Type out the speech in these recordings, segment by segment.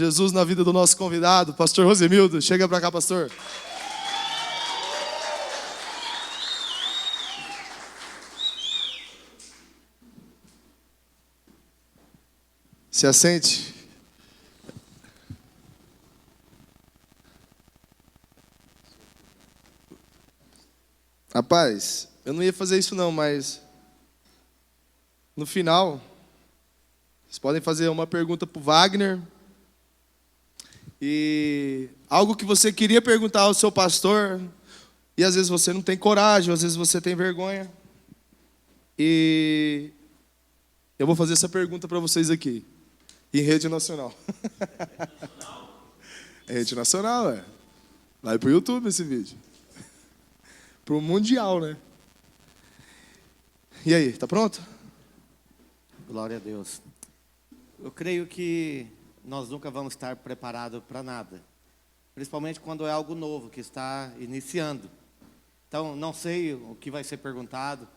Jesus na vida do nosso convidado, pastor Rosemildo. Chega para cá, pastor. Se assente. Rapaz, eu não ia fazer isso não, mas no final, vocês podem fazer uma pergunta para o Wagner. E algo que você queria perguntar ao seu pastor, e às vezes você não tem coragem, às vezes você tem vergonha. E eu vou fazer essa pergunta para vocês aqui, em rede nacional. É rede nacional, é. Vai pro YouTube esse vídeo. Pro mundial, né? E aí, tá pronto? Glória a Deus. Eu creio que nós nunca vamos estar preparados para nada, principalmente quando é algo novo que está iniciando. Então, não sei o que vai ser perguntado,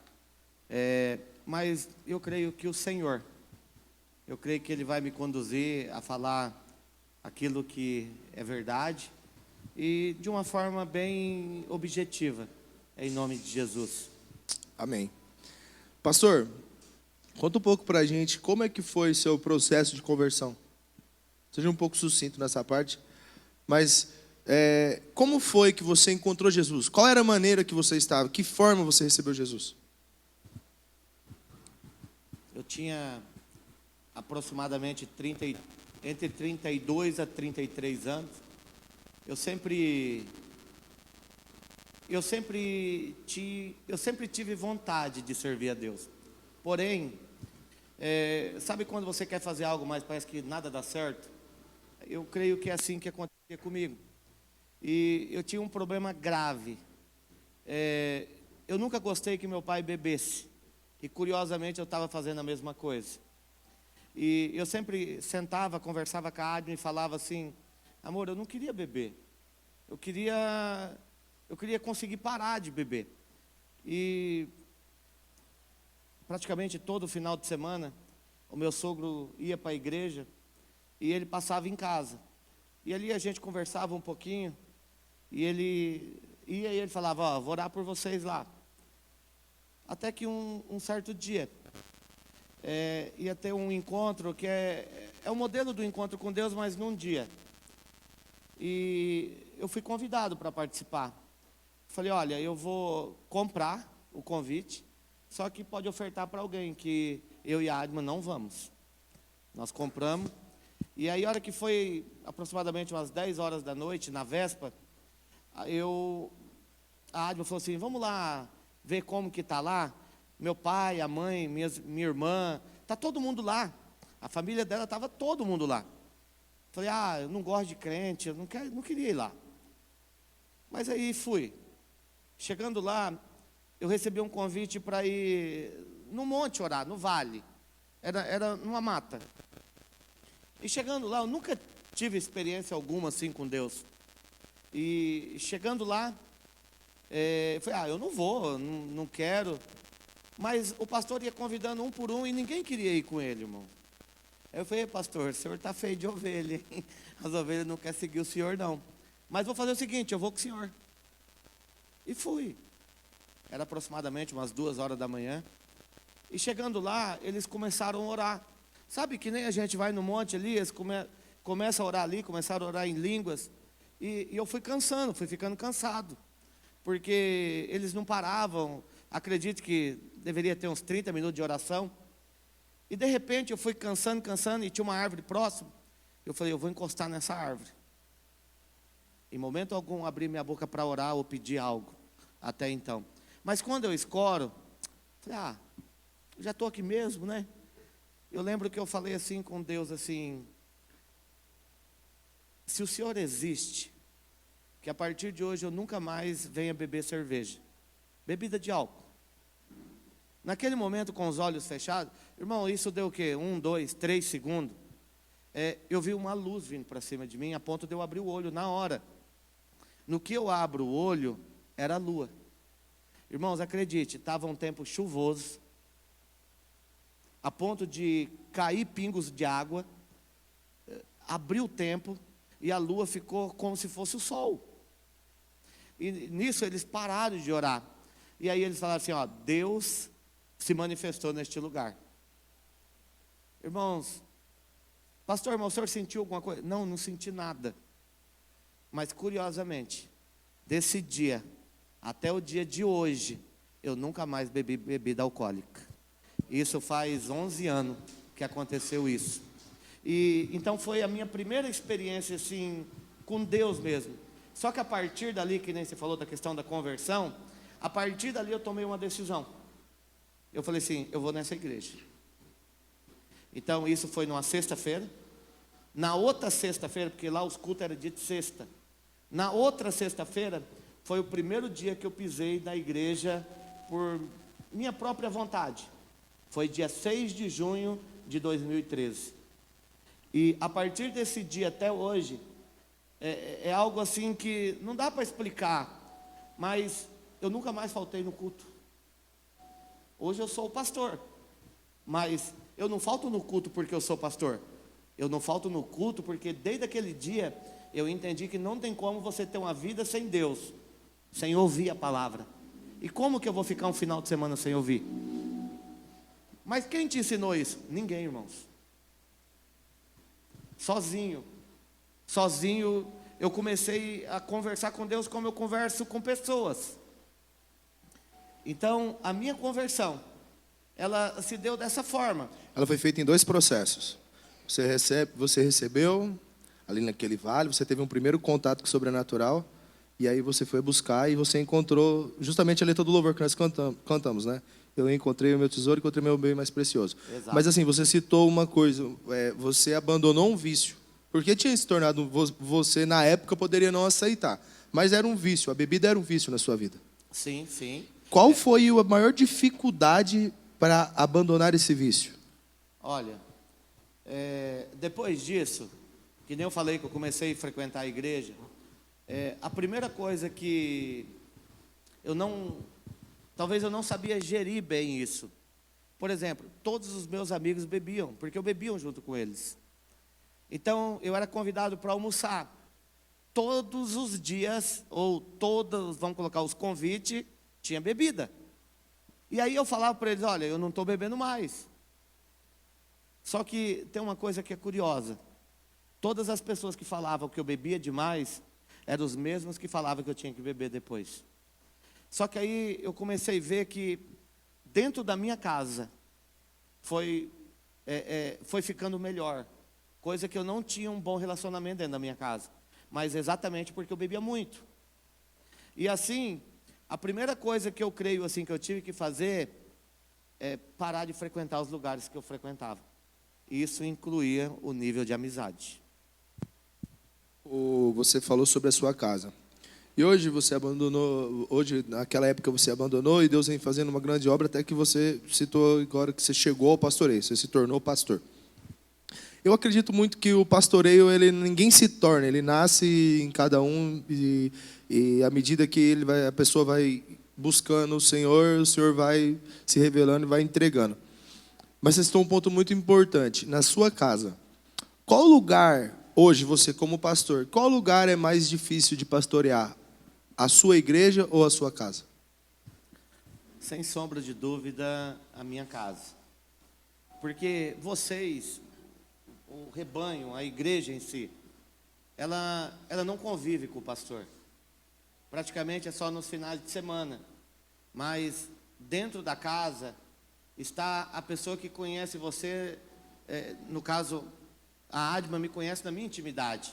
mas eu creio que o Senhor, eu creio que Ele vai me conduzir a falar aquilo que é verdade e de uma forma bem objetiva, em nome de Jesus. Amém. Pastor, conta um pouco pra gente como é que foi seu processo de conversão. Seja um pouco sucinto nessa parte, mas como foi que você encontrou Jesus? Qual era a maneira que você estava? Que forma você recebeu Jesus? Eu tinha aproximadamente entre 32 a 33 anos. Eu sempre tive vontade de servir a Deus. Porém, sabe quando você quer fazer algo, mas parece que nada dá certo? Eu creio que é assim que acontecia comigo. E eu tinha um problema grave. Eu nunca gostei que meu pai bebesse. E curiosamente eu estava fazendo a mesma coisa. E eu sempre sentava, conversava com a Admi e falava assim: amor, eu não queria beber. Eu queria conseguir parar de beber. E praticamente todo final de semana, o meu sogro ia para a igreja e ele passava em casa. E ali a gente conversava um pouquinho, e ele ia e ele falava: ó, vou orar por vocês lá. Até que um certo dia, ia ter um encontro que é o modelo do encontro com Deus, mas num dia. E eu fui convidado para participar. Falei: olha, eu vou comprar o convite, só que pode ofertar para alguém, que eu e a Adma não vamos. Nós compramos. E aí, a hora que foi aproximadamente umas 10 horas da noite, na véspera, a Adma falou assim: vamos lá ver como que está lá. Meu pai, a mãe, minha irmã, está todo mundo lá. A família dela estava todo mundo lá. Falei: eu não gosto de crente, eu não queria ir lá. Mas aí fui. Chegando lá, eu recebi um convite para ir no monte orar, no vale. Era numa mata. E chegando lá, eu nunca tive experiência alguma assim com Deus. E chegando lá, falei: eu não vou, não quero. Mas o pastor ia convidando um por um e ninguém queria ir com ele, irmão. Aí eu falei: pastor, o senhor está feio de ovelha, hein? As ovelhas não querem seguir o senhor, não. Mas vou fazer o seguinte, eu vou com o senhor. E fui. Era aproximadamente umas 2 horas da manhã. E chegando lá, eles começaram a orar. Sabe que nem a gente vai no monte ali, eles começam a orar ali, começaram a orar em línguas. E eu fui ficando cansado. Porque eles não paravam. Acredito que deveria ter uns 30 minutos de oração. E de repente eu fui cansando, e tinha uma árvore próxima. Eu falei: eu vou encostar nessa árvore. Em momento algum abri minha boca para orar ou pedir algo, até então. Mas quando eu escoro, falei: já estou aqui mesmo, né? Eu lembro que eu falei assim com Deus, assim: se o Senhor existe, que a partir de hoje eu nunca mais venha beber cerveja, bebida de álcool. Naquele momento, com os olhos fechados, irmão, isso deu o quê? 1, 2, 3 segundos. Eu vi uma luz vindo para cima de mim, a ponto de eu abrir o olho na hora. No que eu abro o olho, era a lua. Irmãos, acredite, estava um tempo chuvoso, a ponto de cair pingos de água. abriu o tempo e a lua ficou como se fosse o sol. E nisso eles pararam de orar. E aí eles falaram assim, ó, Deus se manifestou neste lugar. Irmãos, pastor, irmão, o senhor sentiu alguma coisa? Não, não senti nada. Mas curiosamente, desse dia até o dia de hoje, eu nunca mais bebi bebida alcoólica. Isso faz 11 anos que aconteceu isso. E então foi a minha primeira experiência assim com Deus mesmo. Só que a partir dali, que nem você falou da questão da conversão, a partir dali eu tomei uma decisão. Eu falei assim, eu vou nessa igreja. Então isso foi numa sexta-feira. Na outra sexta-feira, porque lá os cultos eram dia de sexta. Na outra sexta-feira, foi o primeiro dia que eu pisei na igreja por minha própria vontade. Foi dia 6 de junho de 2013. E a partir desse dia até hoje, é algo assim que não dá para explicar, mas eu nunca mais faltei no culto. Hoje eu sou o pastor, mas eu não falto no culto porque eu sou pastor. Eu não falto no culto porque desde aquele dia eu entendi que não tem como você ter uma vida sem Deus, sem ouvir a palavra. E como que eu vou ficar um final de semana sem ouvir? Mas quem te ensinou isso? Ninguém, irmãos. Sozinho eu comecei a conversar com Deus como eu converso com pessoas. Então, a minha conversão, ela se deu dessa forma. Ela foi feita em 2 processos. Você recebeu, ali naquele vale, você teve um primeiro contato com o sobrenatural, e aí você foi buscar e você encontrou justamente a letra do louvor que nós cantamos, né? Eu encontrei o meu tesouro, encontrei o meu bem mais precioso. Exato. Mas assim, você citou uma coisa, você abandonou um vício. Porque tinha se tornado, você na época poderia não aceitar, mas era um vício, a bebida era um vício na sua vida. Sim, sim. Qual foi a maior dificuldade para abandonar esse vício? Olha, depois disso, que nem eu falei que eu comecei a frequentar a igreja, a primeira coisa que talvez eu não sabia gerir bem isso. Por exemplo, todos os meus amigos bebiam, porque eu bebia junto com eles. Então, eu era convidado para almoçar. Todos os dias, ou todos, vamos colocar os convites, tinha bebida. E aí eu falava para eles, olha, eu não estou bebendo mais. Só que tem uma coisa que é curiosa. Todas as pessoas que falavam que eu bebia demais, eram os mesmos que falavam que eu tinha que beber depois. Só que aí eu comecei a ver que dentro da minha casa foi ficando melhor. Coisa que eu não tinha um bom relacionamento dentro da minha casa. Mas exatamente porque eu bebia muito. E assim, a primeira coisa que eu creio assim, que eu tive que fazer é parar de frequentar os lugares que eu frequentava. Isso incluía o nível de amizade. Você falou sobre a sua casa. E hoje você abandonou, naquela época você abandonou e Deus vem fazendo uma grande obra até que você citou agora que você chegou ao pastoreio, você se tornou pastor. Eu acredito muito que o pastoreio, ninguém se torna, ele nasce em cada um e à medida que a pessoa vai buscando o Senhor vai se revelando e vai entregando. Mas você citou um ponto muito importante, na sua casa. Qual lugar, hoje você como pastor, qual lugar é mais difícil de pastorear? A sua igreja ou a sua casa? Sem sombra de dúvida, a minha casa. Porque vocês, o rebanho, a igreja em si, ela não convive com o pastor. Praticamente é só nos finais de semana. Mas dentro da casa está a pessoa que conhece você, no caso, a Adma me conhece na minha intimidade.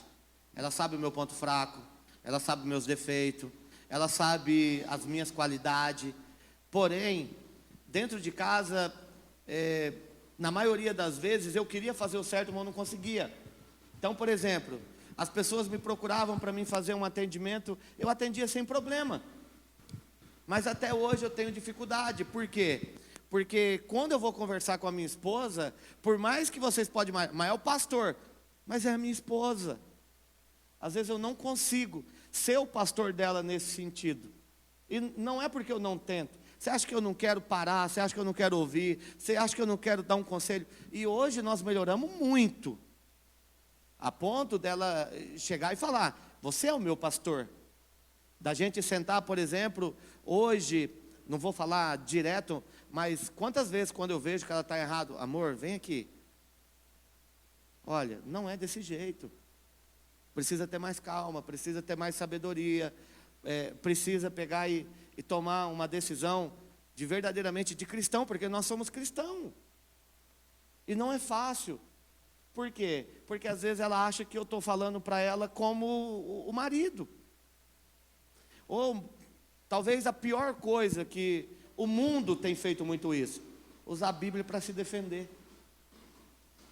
Ela sabe o meu ponto fraco, ela sabe meus defeitos, ela sabe as minhas qualidades. Porém, dentro de casa, na maioria das vezes, eu queria fazer o certo, mas eu não conseguia. Então, por exemplo, as pessoas me procuravam para mim fazer um atendimento, eu atendia sem problema. Mas até hoje eu tenho dificuldade. Por quê? Porque quando eu vou conversar com a minha esposa, por mais que vocês podem, mas é o pastor, mas é a minha esposa. Às vezes eu não consigo ser o pastor dela nesse sentido. E não é porque eu não tento. Você acha que eu não quero parar? Você acha que eu não quero ouvir? Você acha que eu não quero dar um conselho? E hoje nós melhoramos muito. A ponto dela chegar e falar, você é o meu pastor. Da gente sentar, por exemplo, hoje, não vou falar direto, mas quantas vezes quando eu vejo que ela está errado, amor, vem aqui. Olha, não é desse jeito. Precisa ter mais calma, precisa ter mais sabedoria, precisa pegar e tomar uma decisão de verdadeiramente de cristão, porque nós somos cristãos. E não é fácil. Por quê? Porque às vezes ela acha que eu estou falando para ela como o marido. Ou talvez a pior coisa que o mundo tem feito muito isso, usar a Bíblia para se defender.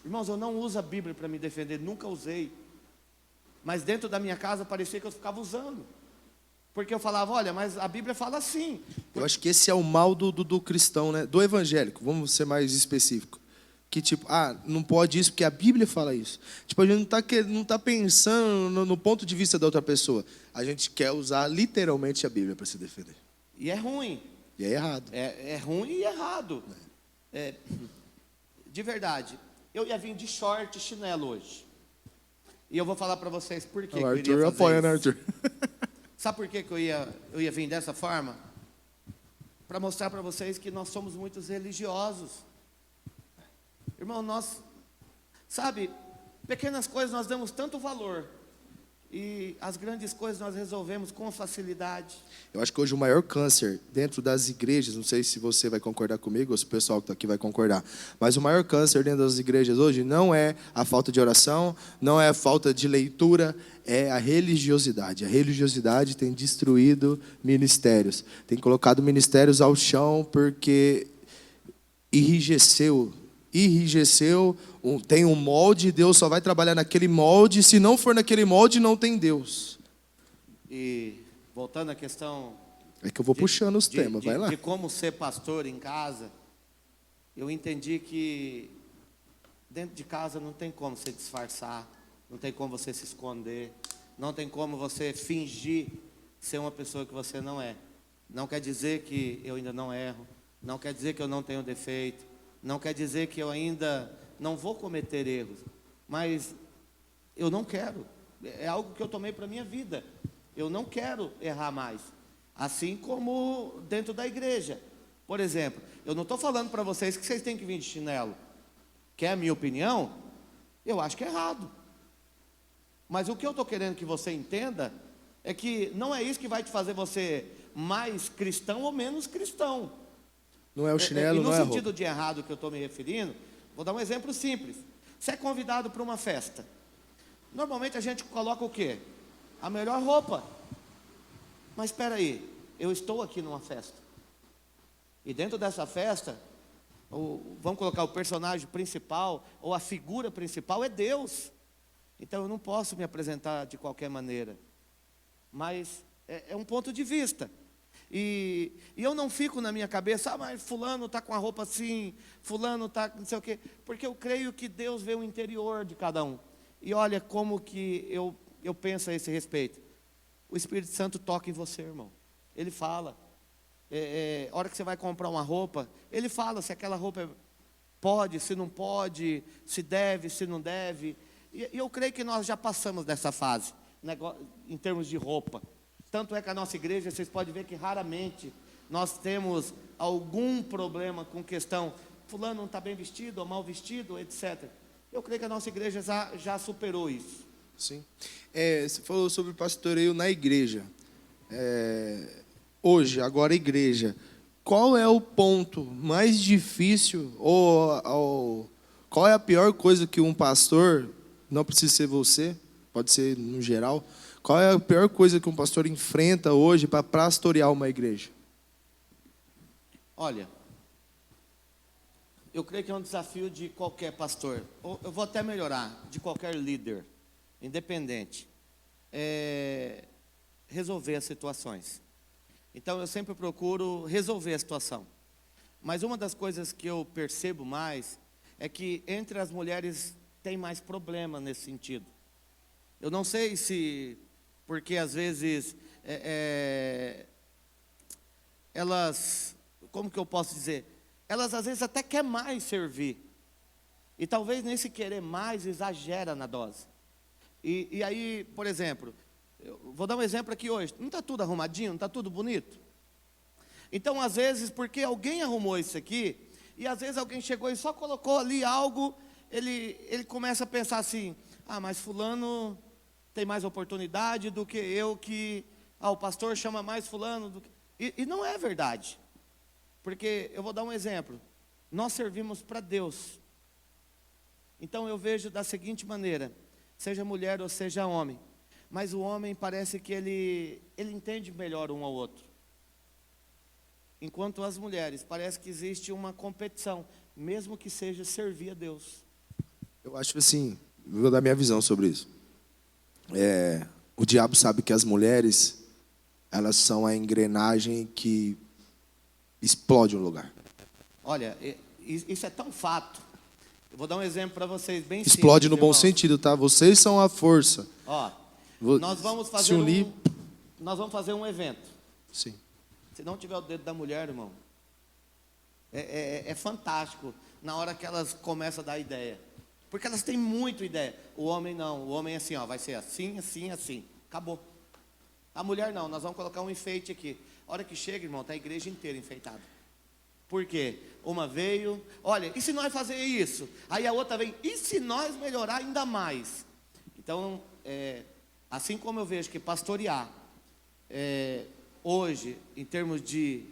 Irmãos, eu não uso a Bíblia para me defender, nunca usei. Mas dentro da minha casa parecia que eu ficava usando. Porque eu falava, olha, mas a Bíblia fala assim. Eu acho que esse é o mal do cristão, né? Do evangélico, vamos ser mais específico. Que tipo, não pode isso porque a Bíblia fala isso. Tipo, a gente não tá pensando no ponto de vista da outra pessoa. A gente quer usar literalmente a Bíblia para se defender. E é ruim. E é errado. É ruim e errado. De verdade, eu ia vir de short e chinelo hoje. E eu vou falar para vocês por que eu iria fazer apoia, né, isso. Arthur? Sabe por que eu ia vir dessa forma? Para mostrar para vocês que nós somos muito religiosos. Irmão, sabe, pequenas coisas nós damos tanto valor. E as grandes coisas nós resolvemos com facilidade. Eu acho que hoje o maior câncer dentro das igrejas, não sei se você vai concordar comigo ou se o pessoal que está aqui vai concordar, mas o maior câncer dentro das igrejas hoje não é a falta de oração, não é a falta de leitura, é a religiosidade. A religiosidade tem destruído ministérios, tem colocado ministérios ao chão porque enrijeceu, tem um molde, Deus só vai trabalhar naquele molde, se não for naquele molde, não tem Deus. E voltando à questão... É que eu vou puxando os temas, vai lá. De como ser pastor em casa, eu entendi que dentro de casa não tem como você disfarçar, não tem como você se esconder, não tem como você fingir ser uma pessoa que você não é. Não quer dizer que eu ainda não erro, não quer dizer que eu não tenho defeito, não quer dizer que eu ainda não vou cometer erros, mas eu não quero. É algo que eu tomei para a minha vida. Eu não quero errar mais. Assim como dentro da igreja. Por exemplo, eu não estou falando para vocês que vocês têm que vir de chinelo. Que é a minha opinião, eu acho que é errado. Mas o que eu estou querendo que você entenda é que não é isso que vai te fazer você mais cristão ou menos cristão. Não é o chinelo, não é a roupa. No sentido de errado que eu estou me referindo, vou dar um exemplo simples. Você é convidado para uma festa. Normalmente a gente coloca o quê? A melhor roupa. Mas espera aí, eu estou aqui numa festa. E dentro dessa festa, vamos colocar o personagem principal, ou a figura principal é Deus. Então eu não posso me apresentar de qualquer maneira. Mas é um ponto de vista. E eu não fico na minha cabeça, mas fulano está com a roupa assim, fulano está não sei o quê. Porque eu creio que Deus vê o interior de cada um. E olha como que eu penso a esse respeito. O Espírito Santo toca em você, irmão. Ele fala. A hora que você vai comprar uma roupa, ele fala se aquela roupa pode, se não pode, se deve, se não deve. E eu creio que nós já passamos dessa fase, em termos de roupa. Tanto é que a nossa igreja, vocês podem ver que raramente nós temos algum problema com questão, fulano não está bem vestido ou mal vestido, etc. Eu creio que a nossa igreja já superou isso. Sim. Você falou sobre pastoreio na igreja. Hoje, agora igreja, qual é o ponto mais difícil ou qual é a pior coisa que um pastor, não precisa ser você, pode ser no geral, qual é a pior coisa que um pastor enfrenta hoje para pastorear uma igreja? Olha, eu creio que é um desafio de qualquer pastor, eu vou até melhorar, de qualquer líder, independente, resolver as situações. Então eu sempre procuro resolver a situação. Mas uma das coisas que eu percebo mais é que entre as mulheres tem mais problema nesse sentido. Eu não sei se, porque às vezes elas, como que eu posso dizer? Elas às vezes até querem mais servir. E talvez nesse querer mais exagera na dose. E aí, por exemplo, eu vou dar um exemplo aqui hoje. Não está tudo arrumadinho, não está tudo bonito? Então, às vezes, porque alguém arrumou isso aqui, e às vezes alguém chegou e só colocou ali algo, ele começa a pensar assim, mas fulano tem mais oportunidade do que eu, que o pastor chama mais fulano do que... E não é verdade. Porque, eu vou dar um exemplo, nós servimos para Deus. Então eu vejo da seguinte maneira, seja mulher ou seja homem, mas o homem parece que ele entende melhor um ao outro. Enquanto as mulheres, parece que existe uma competição, mesmo que seja servir a Deus. Eu acho assim, vou dar minha visão sobre isso. O diabo sabe que as mulheres, elas são a engrenagem que explode um lugar. Olha, isso é tão fato. Eu vou dar um exemplo para vocês bem Explode simples, no bom irmãos. sentido, tá? Vocês são a força. Nós vamos fazer Se unir... nós vamos fazer um evento. Sim. Se não tiver o dedo da mulher, irmão, é fantástico na hora que elas começam a dar ideia. Porque elas têm muito ideia. O homem não, o homem é assim, vai ser assim, assim, assim. Acabou. A mulher não, nós vamos colocar um enfeite aqui. A hora que chega, irmão, está a igreja inteira enfeitada. Por quê? Uma veio, olha, e se nós fazer isso? Aí a outra vem, e se nós melhorar ainda mais? Então, assim como eu vejo que pastorear, hoje, em termos de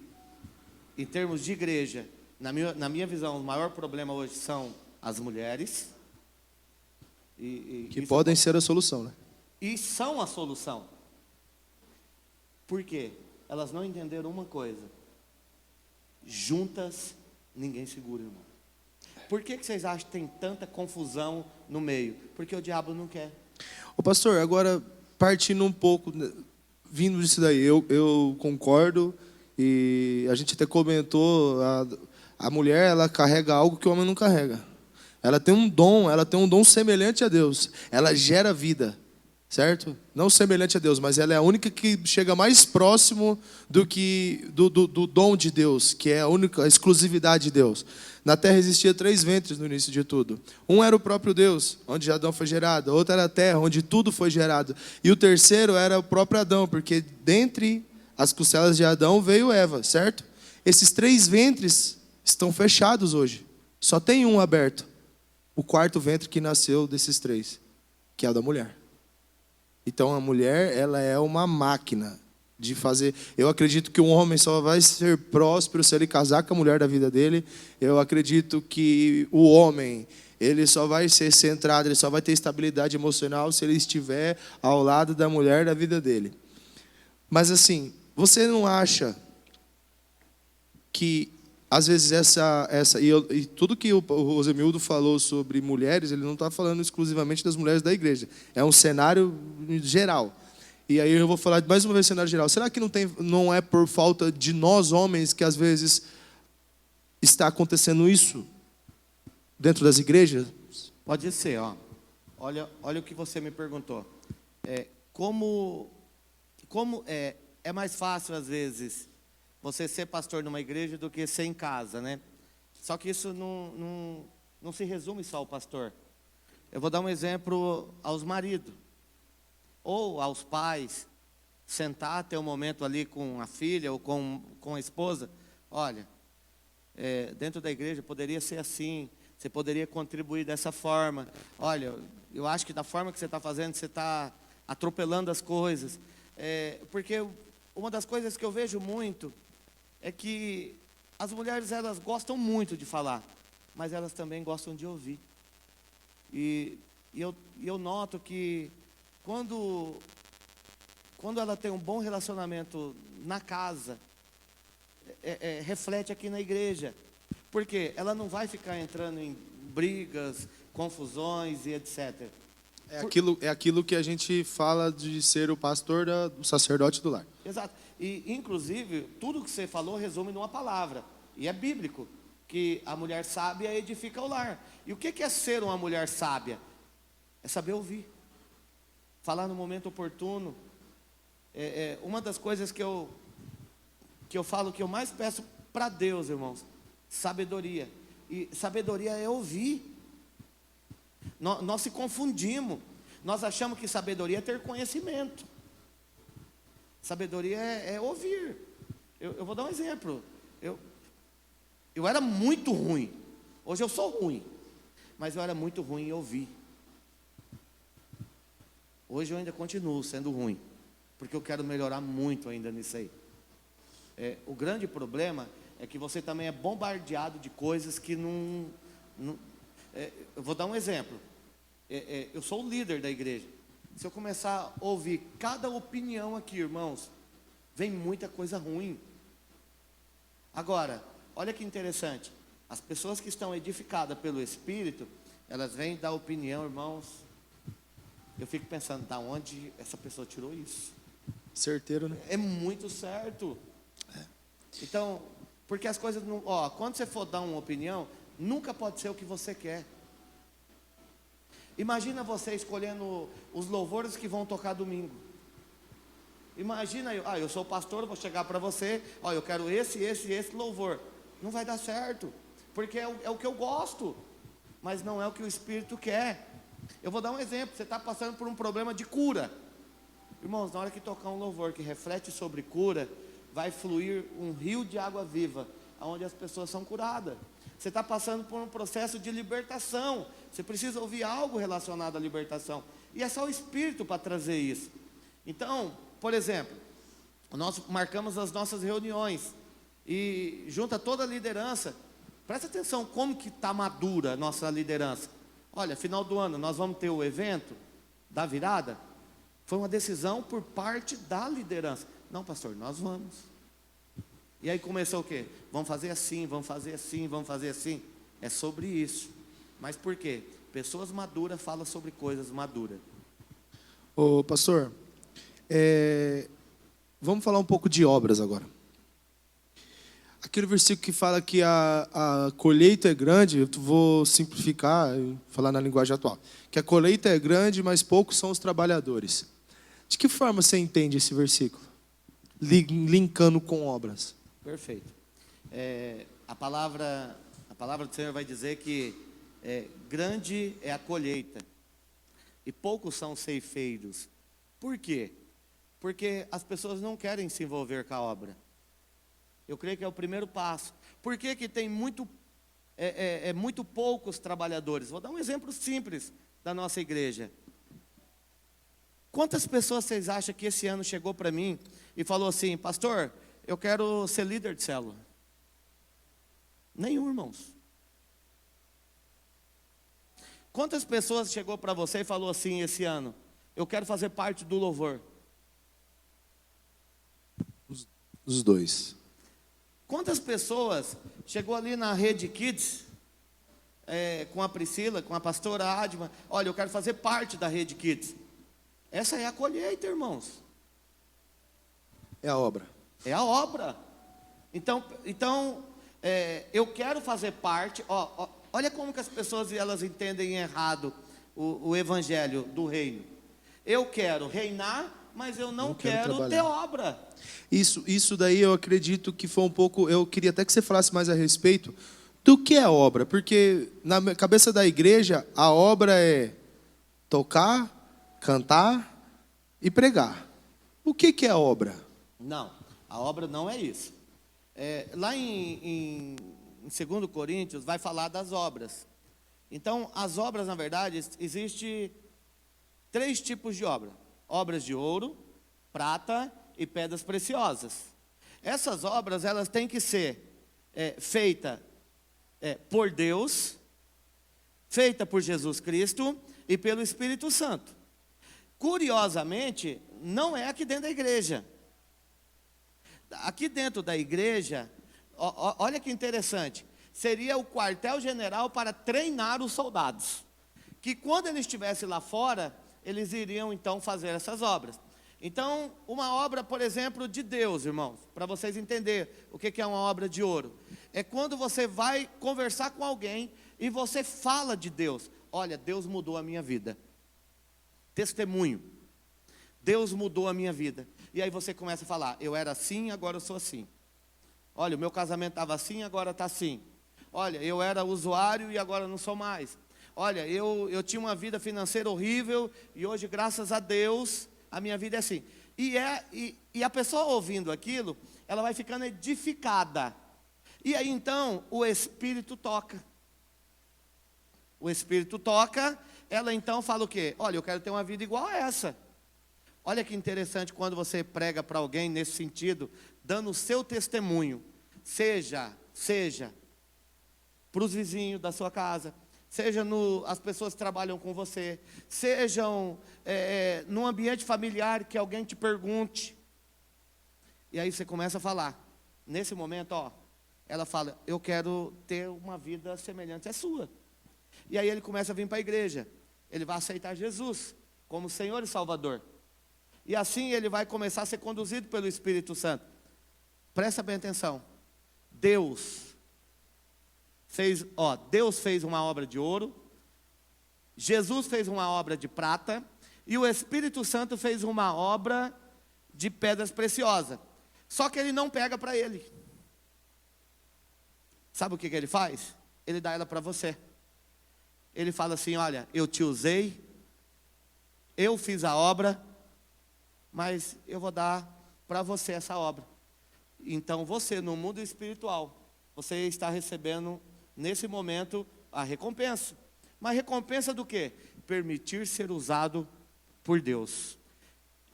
igreja, na minha visão, o maior problema hoje são as mulheres. Que podem ser a solução, né? E são a solução. Por quê? Elas não entenderam uma coisa. Juntas, ninguém segura, irmão. Por que vocês acham que tem tanta confusão no meio? Porque o diabo não quer. Ô pastor, agora partindo um pouco, vindo disso daí, eu concordo, e a gente até comentou, a mulher, ela carrega algo que o homem não carrega. Ela tem um dom semelhante a Deus. Ela gera vida, certo? Não semelhante a Deus, mas ela é a única que chega mais próximo do dom de Deus, que é a exclusividade de Deus. Na terra existia 3 ventres no início de tudo. Um era o próprio Deus, onde Adão foi gerado. Outro era a terra, onde tudo foi gerado. E o terceiro era o próprio Adão, porque dentre as costelas de Adão veio Eva, certo? Esses 3 ventres estão fechados hoje. Só tem um aberto. O 4º ventre que nasceu desses 3, que é o da mulher. Então a mulher, ela é uma máquina de fazer. Eu acredito que um homem só vai ser próspero se ele casar com a mulher da vida dele. Eu acredito que o homem, ele só vai ser centrado, ele só vai ter estabilidade emocional se ele estiver ao lado da mulher da vida dele. Mas assim, você não acha que às vezes e tudo que o Rosemildo falou sobre mulheres, ele não está falando exclusivamente das mulheres da igreja. É um cenário geral. E aí eu vou falar mais uma vez cenário geral. Será que não é por falta de nós homens que às vezes está acontecendo isso dentro das igrejas? Pode ser, ó. Olha o que você me perguntou. Como é mais fácil às vezes você ser pastor numa igreja do que ser em casa, né? Só que isso não se resume só ao pastor. Eu vou dar um exemplo aos maridos, ou aos pais, sentar, ter um momento ali com a filha ou com a esposa. Olha, dentro da igreja poderia ser assim, você poderia contribuir dessa forma. Olha, eu acho que da forma que você está fazendo, você está atropelando as coisas. Porque uma das coisas que eu vejo muito é que as mulheres, elas gostam muito de falar, mas elas também gostam de ouvir. E eu noto que quando ela tem um bom relacionamento na casa, reflete aqui na igreja. Porque ela não vai ficar entrando em brigas, confusões e etc. É aquilo que a gente fala de ser o pastor, o sacerdote do lar. Exato. E, inclusive, tudo que você falou resume numa palavra. E é bíblico, que a mulher sábia edifica o lar. E o que é ser uma mulher sábia? É saber ouvir. Falar no momento oportuno. Uma das coisas que eu falo, que eu mais peço para Deus, irmãos, sabedoria. E sabedoria é ouvir. Nós se confundimos. Nós achamos que sabedoria é ter conhecimento. Sabedoria é ouvir. Eu vou dar um exemplo. Eu era muito ruim. Hoje eu sou ruim. Mas eu era muito ruim em ouvir. Hoje eu ainda continuo sendo ruim. Porque eu quero melhorar muito ainda nisso aí. O grande problema é que você também é bombardeado de coisas que não eu vou dar um exemplo. Eu sou o líder da igreja. Se eu começar a ouvir cada opinião aqui, irmãos, vem muita coisa ruim. Agora, olha que interessante. As pessoas que estão edificadas pelo Espírito, elas vêm dar opinião, irmãos. Eu fico pensando, da onde essa pessoa tirou isso? Certeiro, né? É muito certo. Então, porque as coisas não... quando você for dar uma opinião, nunca pode ser o que você quer. Imagina você escolhendo os louvores que vão tocar domingo. Imagina eu sou pastor, vou chegar para você, eu quero esse louvor. Não vai dar certo, porque é o que eu gosto, mas não é o que o Espírito quer. Eu vou dar um exemplo, você está passando por um problema de cura. Irmãos, na hora que tocar um louvor que reflete sobre cura, vai fluir um rio de água viva, onde as pessoas são curadas. Você está passando por um processo de libertação, você precisa ouvir algo relacionado à libertação, e é só o Espírito para trazer isso. Então, por exemplo, nós marcamos as nossas reuniões, e junta toda a liderança. Presta atenção como que está madura a nossa liderança. Olha, final do ano nós vamos ter o evento da virada. Foi uma decisão por parte da liderança. Não, pastor, nós vamos. E aí começou o quê? Vamos fazer assim, vamos fazer assim, vamos fazer assim. É sobre isso. Mas por quê? Pessoas maduras falam sobre coisas maduras. Ô, pastor, vamos falar um pouco de obras agora. Aquele versículo que fala que a colheita é grande, eu vou simplificar e falar na linguagem atual. Que a colheita é grande, mas poucos são os trabalhadores. De que forma você entende esse versículo? Linkando com obras. Perfeito. A palavra do Senhor vai dizer que grande é a colheita e poucos são os ceifeiros. Por quê? Porque as pessoas não querem se envolver com a obra. Eu creio que é o primeiro passo. Por que que tem muito poucos trabalhadores? Vou dar um exemplo simples da nossa igreja. Quantas pessoas vocês acham que esse ano chegou para mim e falou assim: pastor, eu quero ser líder de célula? Nenhum, irmãos. Quantas pessoas chegou para você e falou assim esse ano: eu quero fazer parte do louvor? Os dois. Quantas pessoas chegou ali na Rede Kids, com a Priscila, com a pastora Adma: olha, eu quero fazer parte da Rede Kids? Essa é a colheita, irmãos. É a obra. É a obra. Então eu quero fazer parte. Olha como que as pessoas elas entendem errado o evangelho do reino. Eu quero reinar, mas eu não quero ter obra. Isso daí eu acredito que foi um pouco... Eu queria até que você falasse mais a respeito do que é obra. Porque na cabeça da igreja, a obra é tocar, cantar e pregar. O que é obra? Não, a obra não é isso. Lá em 2 Coríntios vai falar das obras. Então, as obras, na verdade, existem 3 tipos de obra: obras de ouro, prata e pedras preciosas. Essas obras, elas têm que ser feitas por Deus, feita por Jesus Cristo e pelo Espírito Santo. Curiosamente, não é aqui dentro da igreja. Aqui dentro da igreja, olha que interessante, seria o quartel-general para treinar os soldados, que quando eles estivessem lá fora, eles iriam então fazer essas obras. Então, uma obra, por exemplo, de Deus, irmãos, para vocês entenderem o que é uma obra de ouro, é quando você vai conversar com alguém e você fala de Deus. Olha, Deus mudou a minha vida. Testemunho. Deus mudou a minha vida. E aí você começa a falar: eu era assim, agora eu sou assim. Olha, o meu casamento estava assim, agora está assim. Olha, eu era usuário e agora não sou mais. olha, eu tinha uma vida financeira horrível e hoje, graças a Deus, a minha vida é assim. E a pessoa ouvindo aquilo, ela vai ficando edificada. E aí então o Espírito toca. O Espírito toca, ela então fala o quê? Olha, eu quero ter uma vida igual a essa. Olha que interessante quando você prega para alguém nesse sentido, dando o seu testemunho. Seja para os vizinhos da sua casa, seja as pessoas que trabalham com você, sejam num ambiente familiar que alguém te pergunte. E aí você começa a falar. Nesse momento, ela fala, eu quero ter uma vida semelhante à sua. E aí ele começa a vir para a igreja. Ele vai aceitar Jesus como Senhor e Salvador. E assim ele vai começar a ser conduzido pelo Espírito Santo. Presta bem atenção. Deus fez uma obra de ouro, Jesus fez uma obra de prata, e o Espírito Santo fez uma obra de pedras preciosas. Só que ele não pega para ele. Sabe o que ele faz? Ele dá ela para você. Ele fala assim, olha, eu te usei, eu fiz a obra, mas eu vou dar para você essa obra. Então você, no mundo espiritual, você está recebendo, nesse momento, a recompensa. Mas recompensa do quê? Permitir ser usado por Deus.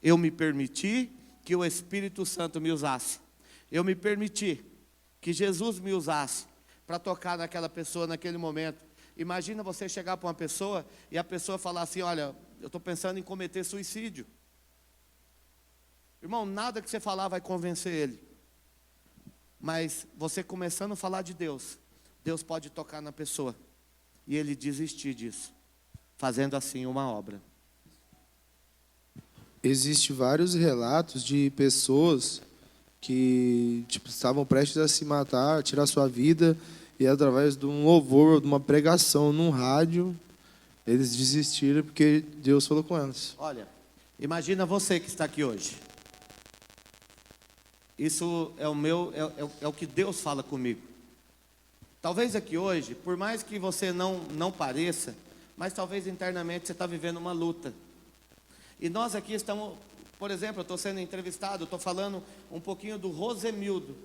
Eu me permiti que o Espírito Santo me usasse. Eu me permiti que Jesus me usasse para tocar naquela pessoa naquele momento. Imagina você chegar para uma pessoa e a pessoa falar assim, olha, eu estou pensando em cometer suicídio. Irmão, nada que você falar vai convencer ele. Mas você começando a falar de Deus, Deus pode tocar na pessoa e ele desistir disso, fazendo assim uma obra. Existem vários relatos de pessoas que estavam prestes a se matar, a tirar sua vida, e através de um louvor, de uma pregação num rádio, eles desistiram porque Deus falou com elas. Olha, imagina você que está aqui hoje. Isso é o que Deus fala comigo. Talvez aqui hoje, por mais que você não pareça, mas talvez internamente você está vivendo uma luta. E nós aqui estamos, por exemplo, eu estou sendo entrevistado, estou falando um pouquinho do Rosemildo,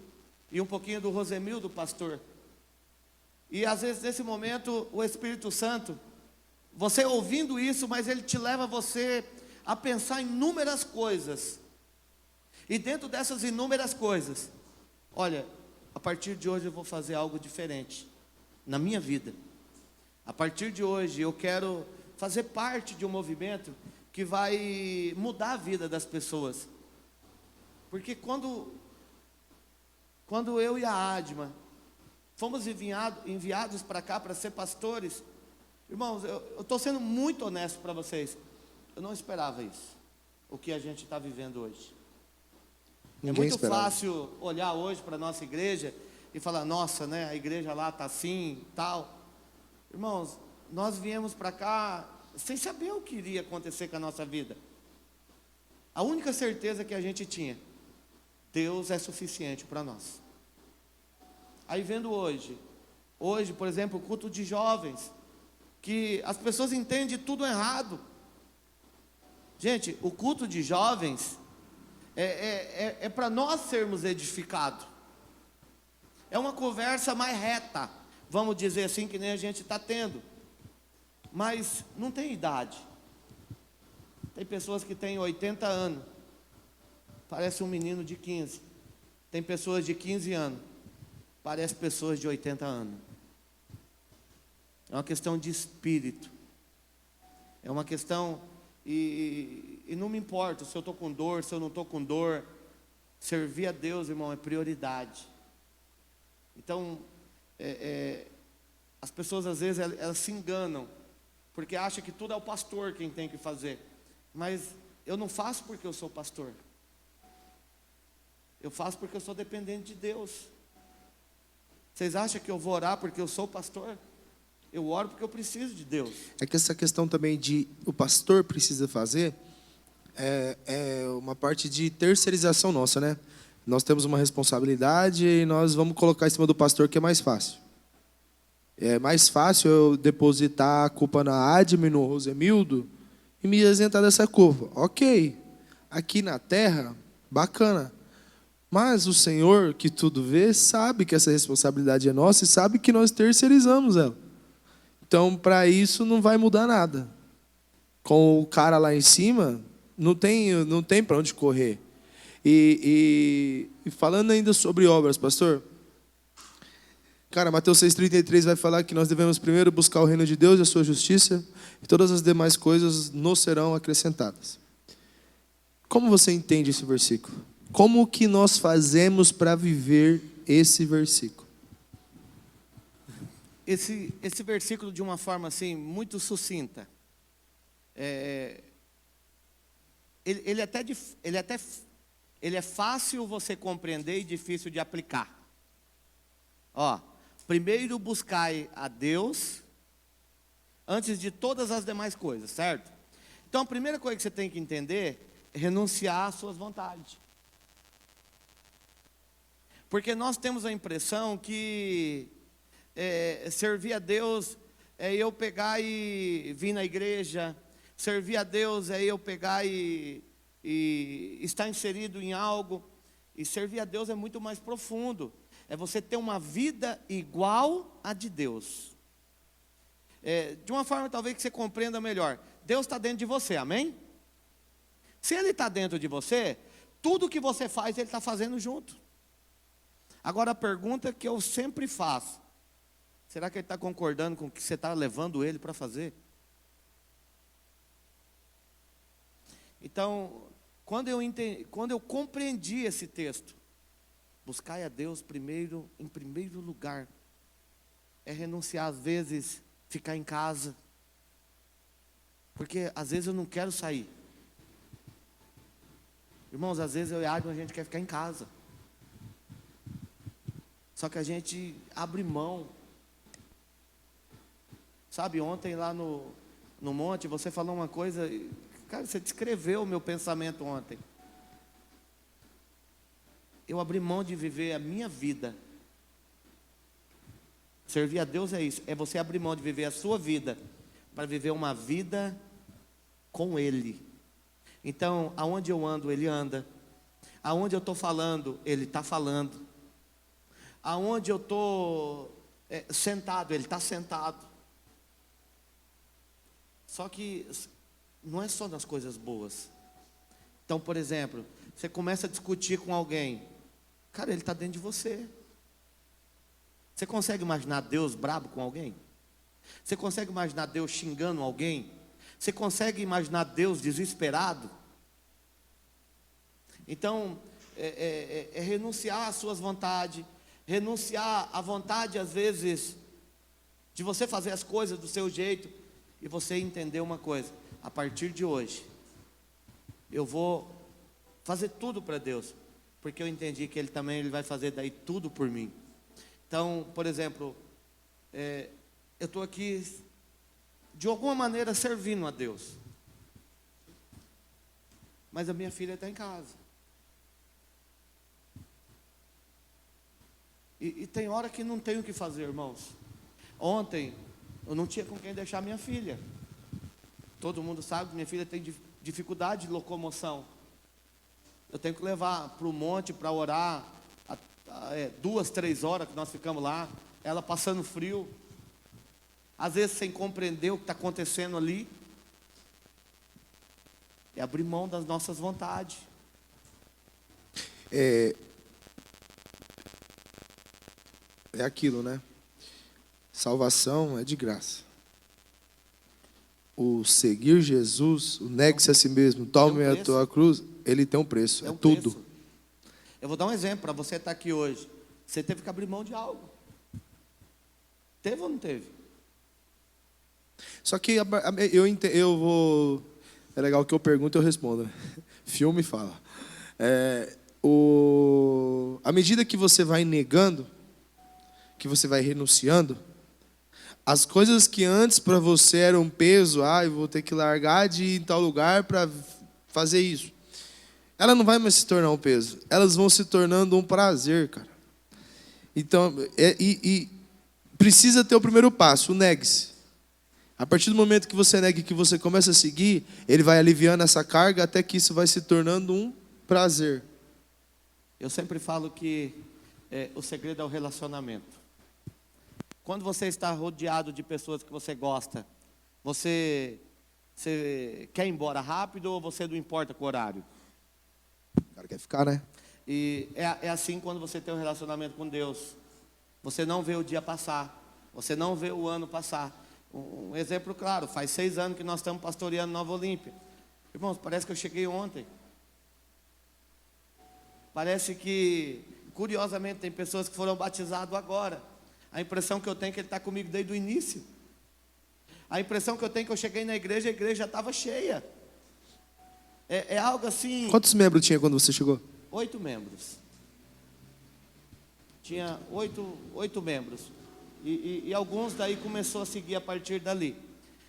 e um pouquinho do Rosemildo, pastor. E às vezes nesse momento o Espírito Santo, você ouvindo isso, mas ele te leva você a pensar em inúmeras coisas. E dentro dessas inúmeras coisas, olha, a partir de hoje eu vou fazer algo diferente na minha vida. A partir de hoje eu quero fazer parte de um movimento que vai mudar a vida das pessoas. Porque quando eu e a Adma fomos enviados para cá para ser pastores, irmãos, eu estou sendo muito honesto para vocês. Eu não esperava isso, o que a gente está vivendo hoje. Ninguém muito esperava. fácil olhar hoje para a nossa igreja e falar, nossa, né, a igreja lá está assim, tal. Irmãos, nós viemos para cá sem saber o que iria acontecer com a nossa vida. A única certeza que a gente tinha, Deus é suficiente para nós. Aí vendo hoje, por exemplo, o culto de jovens, que as pessoas entendem tudo errado. Gente, o culto de jovens é para nós sermos edificados. É uma conversa mais reta, vamos dizer assim, que nem a gente está tendo. Mas não tem idade. Tem pessoas que têm 80 anos, parece um menino de 15. Tem pessoas de 15 anos, parece pessoas de 80 anos. É uma questão de espírito. É uma questão, e não me importa se eu estou com dor, se eu não estou com dor. Servir a Deus, irmão, é prioridade. Então, as pessoas às vezes elas se enganam, porque acham que tudo é o pastor quem tem que fazer. Mas eu não faço porque eu sou pastor. Eu faço porque eu sou dependente de Deus. Vocês acham que eu vou orar porque eu sou pastor? Eu oro porque eu preciso de Deus. É que essa questão também de o pastor precisa fazer é uma parte de terceirização nossa, né? Nós temos uma responsabilidade e nós vamos colocar em cima do pastor, que é mais fácil. É mais fácil eu depositar a culpa na Admin, no Rosemildo, e me isentar dessa culpa. Ok, aqui na terra, bacana. Mas o Senhor, que tudo vê, sabe que essa responsabilidade é nossa e sabe que nós terceirizamos ela. Então, para isso, não vai mudar nada. Com o cara lá em cima, não tem para onde correr. E falando ainda sobre obras, pastor, cara, Mateus 6,33 vai falar que nós devemos primeiro buscar o reino de Deus e a sua justiça, e todas as demais coisas nos serão acrescentadas. Como você entende esse versículo? Como que nós fazemos para viver esse versículo? Esse versículo, de uma forma assim, muito sucinta, ele é fácil você compreender e difícil de aplicar. Ó, primeiro buscai a Deus antes de todas as demais coisas, certo? Então a primeira coisa que você tem que entender é renunciar às suas vontades. Porque nós temos a impressão que servir a Deus é eu pegar e vir na igreja, servir a Deus é eu pegar e estar inserido em algo, e servir a Deus é muito mais profundo, é você ter uma vida igual a de Deus. De uma forma talvez que você compreenda melhor, Deus está dentro de você, amém? Se Ele está dentro de você, tudo que você faz, Ele está fazendo junto. Agora a pergunta que eu sempre faço, será que Ele está concordando com o que você está levando Ele para fazer? Então, quando eu compreendi esse texto, buscai a Deus primeiro, em primeiro lugar, é renunciar às vezes, ficar em casa, porque às vezes eu não quero sair. Irmãos, às vezes eu e a gente quer ficar em casa. Só que a gente abre mão. Sabe, ontem lá no monte, você falou uma coisa, cara, você descreveu o meu pensamento ontem. Eu abri mão de viver a minha vida. Servir a Deus é isso, é você abrir mão de viver a sua vida, para viver uma vida com Ele. Então, aonde eu ando, Ele anda. Aonde eu estou falando, Ele está falando. Aonde eu estou sentado, Ele está sentado. Só que não é só nas coisas boas. Então, por exemplo, você começa a discutir com alguém, cara, Ele está dentro de você. Você consegue imaginar Deus brabo com alguém? Você consegue imaginar Deus xingando alguém? Você consegue imaginar Deus desesperado? Então, é renunciar às suas vontades, renunciar à vontade, às vezes, de você fazer as coisas do seu jeito, e você entender uma coisa: a partir de hoje, eu vou fazer tudo para Deus, porque eu entendi que Ele vai fazer daí tudo por mim. Então, por exemplo, eu estou aqui, de alguma maneira, servindo a Deus, mas a minha filha está em casa. E tem hora que não tem o que fazer, irmãos. Ontem, eu não tinha com quem deixar minha filha. Todo mundo sabe que minha filha tem dificuldade de locomoção. Eu tenho que levar para o monte para orar, 2, 3 horas que nós ficamos lá, ela passando frio, às vezes sem compreender o que está acontecendo ali. É abrir mão das nossas vontades. É aquilo, né? Salvação é de graça. O seguir Jesus, o negue-se a si mesmo, tome a tua cruz, ele tem um preço, é tudo. Preço. Eu vou dar um exemplo para você estar aqui hoje. Você teve que abrir mão de algo. Teve ou não teve? Só que eu vou... É legal que eu pergunto e eu respondo, né? Filme fala. À medida que você vai negando, que você vai renunciando, as coisas que antes para você eram um peso, eu vou ter que largar de ir em tal lugar para fazer isso, ela não vai mais se tornar um peso, elas vão se tornando um prazer, cara. Então, precisa ter o primeiro passo, o negue-se. A partir do momento que você nega e que você começa a seguir, ele vai aliviando essa carga até que isso vai se tornando um prazer. Eu sempre falo que o segredo é o relacionamento. Quando você está rodeado de pessoas que você gosta, você quer ir embora rápido ou você não importa com o horário? O cara quer ficar, né? E é assim quando você tem um relacionamento com Deus. Você não vê o dia passar, você não vê o ano passar. Um exemplo claro, faz 6 anos que nós estamos pastoreando Nova Olímpia. Irmãos, parece que eu cheguei ontem. Parece que, curiosamente, tem pessoas que foram batizadas agora. A impressão que eu tenho é que ele está comigo desde o início. A impressão que eu tenho é que eu cheguei na igreja, a igreja já estava cheia. É algo assim... Quantos membros tinha quando você chegou? 8 membros. Tinha 8 membros. E alguns daí começou a seguir a partir dali.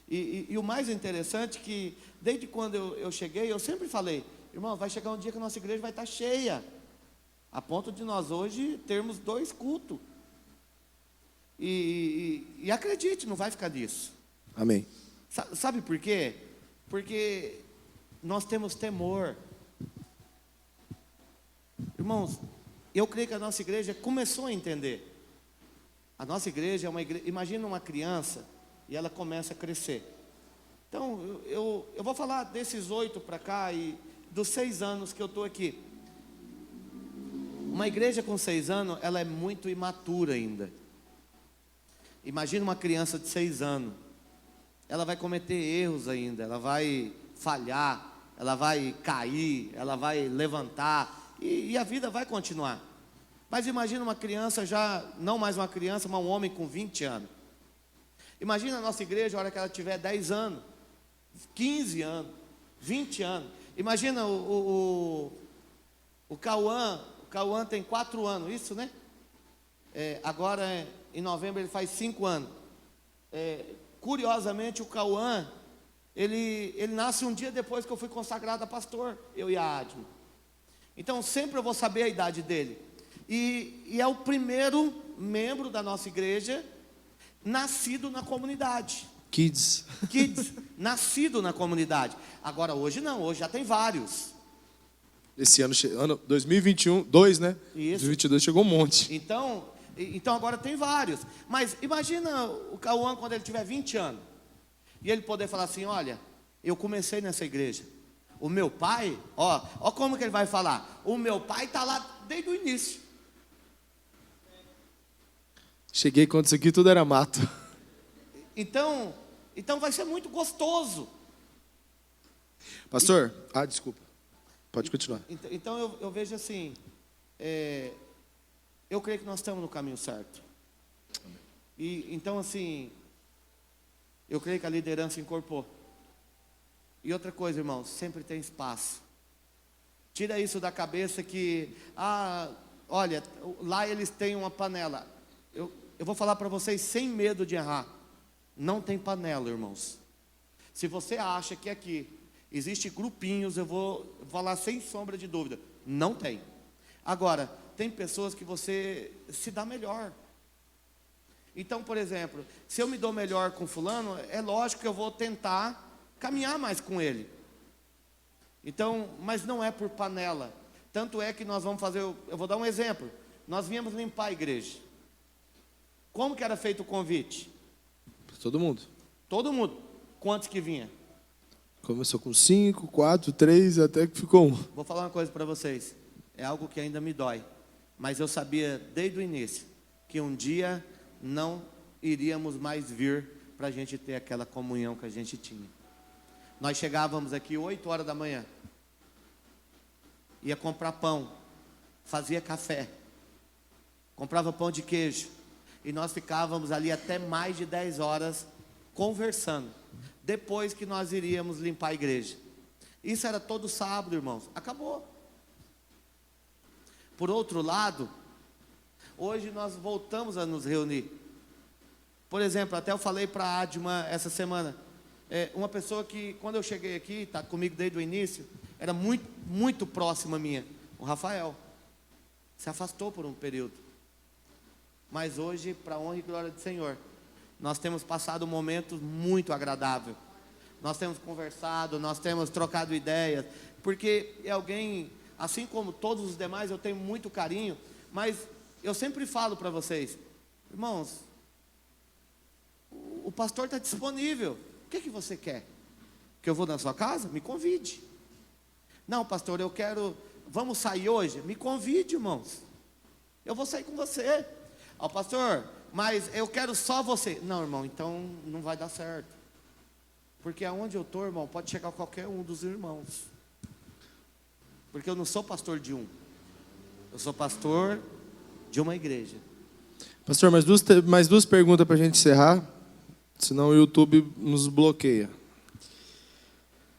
E o mais interessante é que, desde quando eu cheguei, eu sempre falei, irmão, vai chegar um dia que a nossa igreja vai estar cheia. A ponto de nós hoje termos 2 cultos. E acredite, não vai ficar disso. Amém. Sabe por quê? Porque nós temos temor. Irmãos, eu creio que a nossa igreja começou a entender. A nossa igreja é uma igreja, imagina uma criança e ela começa a crescer. Então, eu vou falar desses 8 para cá e dos 6 anos que eu estou aqui. Uma igreja com 6 anos, ela é muito imatura ainda. Imagina uma criança de 6 anos. Ela vai cometer erros ainda, ela vai falhar, ela vai cair, ela vai levantar e a vida vai continuar. Mas imagina uma criança já, não mais uma criança, mas um homem com 20 anos. Imagina a nossa igreja, a hora que ela tiver 10 anos, 15 anos, 20 anos. Imagina o Cauã tem 4 anos, isso, né? Agora, em novembro, ele faz 5 anos. Curiosamente, o Cauã, ele nasce um dia depois que eu fui consagrado a pastor, eu e a Adma. Então, sempre eu vou saber a idade dele. E é o primeiro membro da nossa igreja nascido na comunidade. Kids, nascido na comunidade. Agora, hoje não, hoje já tem vários. Esse ano 2021, 2, né? Isso. 2022 chegou um monte. Então agora tem vários. Mas imagina o Cauã quando ele tiver 20 anos. E ele poder falar assim, olha, eu comecei nessa igreja. O meu pai, ó como que ele vai falar. O meu pai está lá desde o início. Cheguei quando isso aqui tudo era mato. Então vai ser muito gostoso. Pastor, desculpa. Pode continuar. Então eu vejo assim, eu creio que nós estamos no caminho certo. E então assim, eu creio que a liderança incorporou. E outra coisa, irmãos, sempre tem espaço. Tira isso da cabeça que, olha, lá eles têm uma panela. Eu vou falar para vocês sem medo de errar. Não tem panela, irmãos. Se você acha que aqui existe grupinhos, eu vou falar sem sombra de dúvida. Não tem. Agora, tem pessoas que você se dá melhor. Então, por exemplo, se eu me dou melhor com fulano, é lógico que eu vou tentar caminhar mais com ele. Então, mas não é por panela. Tanto é que nós vamos fazer, eu vou dar um exemplo. Nós viemos limpar a igreja. Como que era feito o convite? Para todo mundo. Todo mundo. Quantos que vinha? Começou com 5, 4, 3, até que ficou 1. Vou falar uma coisa para vocês. É algo que ainda me dói. Mas eu sabia desde o início que um dia não iríamos mais vir para a gente ter aquela comunhão que a gente tinha. Nós chegávamos aqui 8 horas da manhã. Ia comprar pão. Fazia café. Comprava pão de queijo. E nós ficávamos ali até mais de 10 horas conversando. Depois que nós iríamos limpar a igreja. Isso era todo sábado, irmãos. Acabou. Por outro lado, hoje nós voltamos a nos reunir. Por exemplo, até eu falei para a Adma essa semana. Uma pessoa que, quando eu cheguei aqui, está comigo desde o início, era muito, muito próxima minha. O Rafael. Se afastou por um período. Mas hoje, para a honra e glória do Senhor, nós temos passado um momento muito agradável. Nós temos conversado, nós temos trocado ideias, porque é alguém, assim como todos os demais, eu tenho muito carinho, mas eu sempre falo para vocês, irmãos, o pastor está disponível, o que você quer? Que eu vou na sua casa? Me convide. Não, pastor, eu quero, vamos sair hoje? Me convide, irmãos, eu vou sair com você. Ó, pastor, mas eu quero só você. Não, irmão, então não vai dar certo. Porque aonde eu estou, irmão, pode chegar qualquer um dos irmãos. Porque eu não sou pastor de um. Eu sou pastor de uma igreja. Pastor, mais duas perguntas para a gente encerrar. Senão o YouTube nos bloqueia.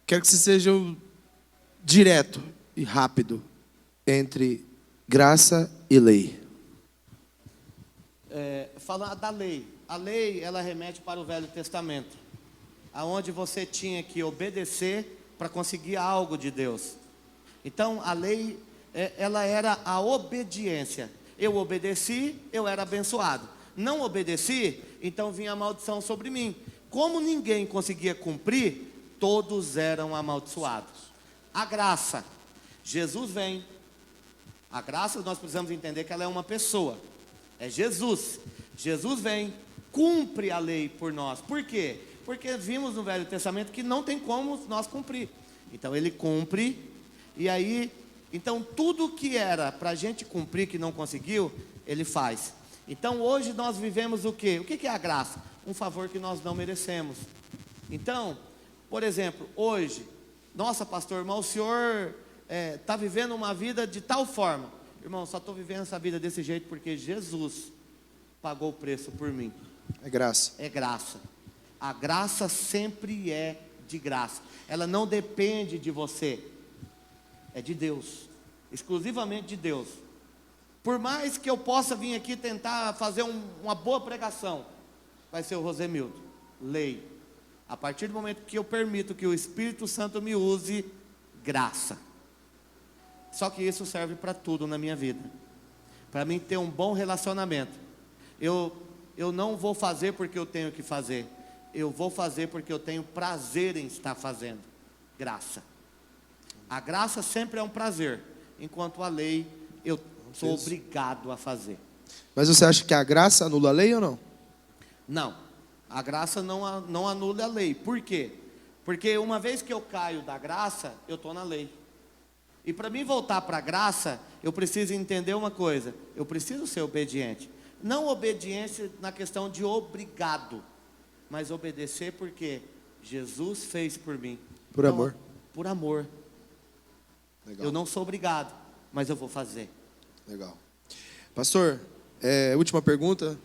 Quero que você seja direto e rápido entre graça e lei. Falar da lei. A lei, ela remete para o Velho Testamento, aonde você tinha que obedecer para conseguir algo de Deus. Então, a lei, ela era a obediência. Eu obedeci, eu era abençoado. Não obedeci, então vinha a maldição sobre mim. Como ninguém conseguia cumprir, todos eram amaldiçoados. A graça, Jesus vem. A graça, nós precisamos entender que ela é uma pessoa. É Jesus. Jesus vem, cumpre a lei por nós. Por quê? Porque vimos no Velho Testamento que não tem como nós cumprir. Então ele cumpre, e aí, então tudo que era para a gente cumprir que não conseguiu, ele faz. Então hoje nós vivemos o quê? O que é a graça? Um favor que nós não merecemos. Então, por exemplo, hoje, nossa, pastor, irmão, o senhor está vivendo uma vida de tal forma. Irmão, só estou vivendo essa vida desse jeito porque Jesus pagou o preço por mim. É graça. É graça. A graça sempre é de graça. Ela não depende de você. É de Deus. Exclusivamente de Deus. Por mais que eu possa vir aqui tentar fazer uma boa pregação, vai ser o Rosemildo. Lei. A partir do momento que eu permito que o Espírito Santo me use, graça. Só que isso serve para tudo na minha vida. Para mim ter um bom relacionamento. Eu não vou fazer porque eu tenho que fazer. Eu vou fazer porque eu tenho prazer em estar fazendo. Graça. A graça sempre é um prazer. Enquanto a lei, eu sou obrigado a fazer. Mas você acha que a graça anula a lei ou não? Não. A graça não anula a lei. Por quê? Porque uma vez que eu caio da graça, eu estou na lei. E para mim voltar para a graça, eu preciso entender uma coisa. Eu preciso ser obediente. Não obediência na questão de obrigado, mas obedecer porque Jesus fez por mim. Por amor. Por amor. Legal. Eu não sou obrigado, mas eu vou fazer. Legal. Pastor, última pergunta.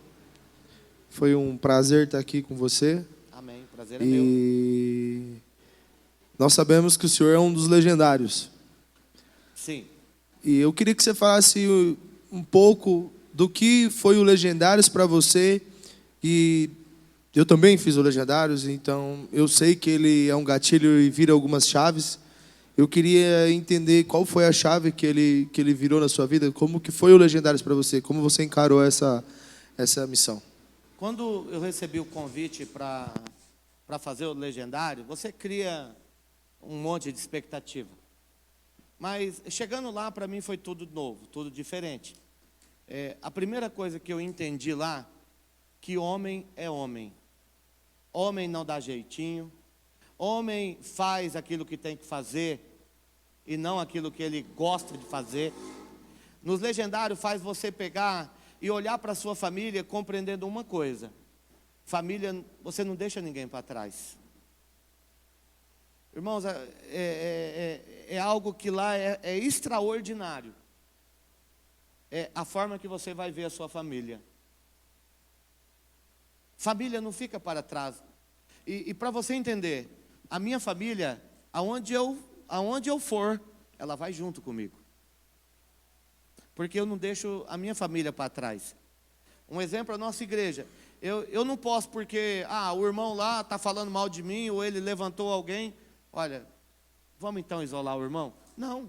Foi um prazer estar aqui com você. Amém. Prazer é meu. E nós sabemos que o senhor é um dos legendários. Sim. E eu queria que você falasse um pouco do que foi o Legendários para você. E eu também fiz o Legendários, então eu sei que ele é um gatilho e vira algumas chaves. Eu queria entender qual foi a chave que ele virou na sua vida, como que foi o Legendários para você, como você encarou essa missão. Quando eu recebi o convite para fazer o Legendário, você cria um monte de expectativa. Mas chegando lá, para mim foi tudo novo, tudo diferente. A primeira coisa que eu entendi lá, que homem é homem. Homem não dá jeitinho. Homem faz aquilo que tem que fazer e não aquilo que ele gosta de fazer. Nos Legendários faz você pegar e olhar para a sua família compreendendo uma coisa. Família, você não deixa ninguém para trás. Irmãos, é algo que lá é extraordinário. É a forma que você vai ver a sua família. Família não fica para trás. E para você entender, a minha família, aonde eu for, ela vai junto comigo. Porque eu não deixo a minha família para trás. Um exemplo, a nossa igreja. Eu não posso porque, o irmão lá está falando mal de mim, ou ele levantou alguém. Olha, vamos então isolar o irmão? Não.